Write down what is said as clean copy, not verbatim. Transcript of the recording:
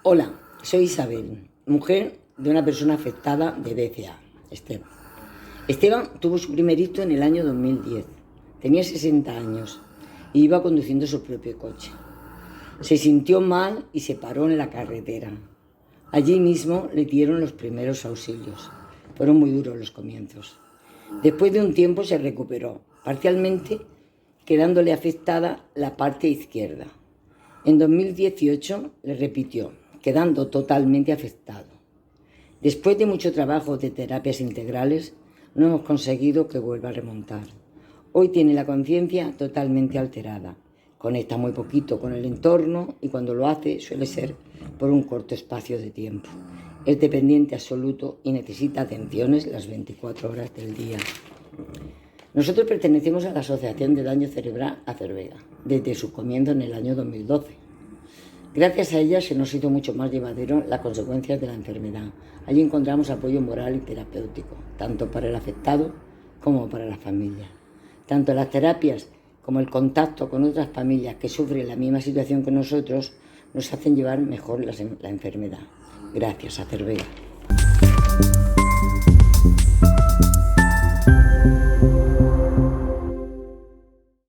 Hola, soy Isabel, mujer de una persona afectada de BCA, Esteban. Esteban tuvo su primer hito en el año 2010. Tenía 60 años y iba conduciendo su propio coche. Se sintió mal y se paró en la carretera. Allí mismo le dieron los primeros auxilios. Fueron muy duros los comienzos. Después de un tiempo se recuperó, parcialmente, quedándole afectada la parte izquierda. En 2018 le repitió, quedando totalmente afectado. Después de mucho trabajo de terapias integrales, no hemos conseguido que vuelva a remontar. Hoy tiene la conciencia totalmente alterada. Conecta muy poquito con el entorno y cuando lo hace suele ser por un corto espacio de tiempo. Es dependiente absoluto y necesita atenciones las 24 horas del día. Nosotros pertenecemos a la Asociación de Daño Cerebral Acervega, desde su comienzo en el año 2012. Gracias a ella se nos hizo mucho más llevadero las consecuencias de la enfermedad. Allí encontramos apoyo moral y terapéutico, tanto para el afectado como para la familia. Tanto las terapias como el contacto con otras familias que sufren la misma situación que nosotros nos hacen llevar mejor la enfermedad. Gracias, Acervega.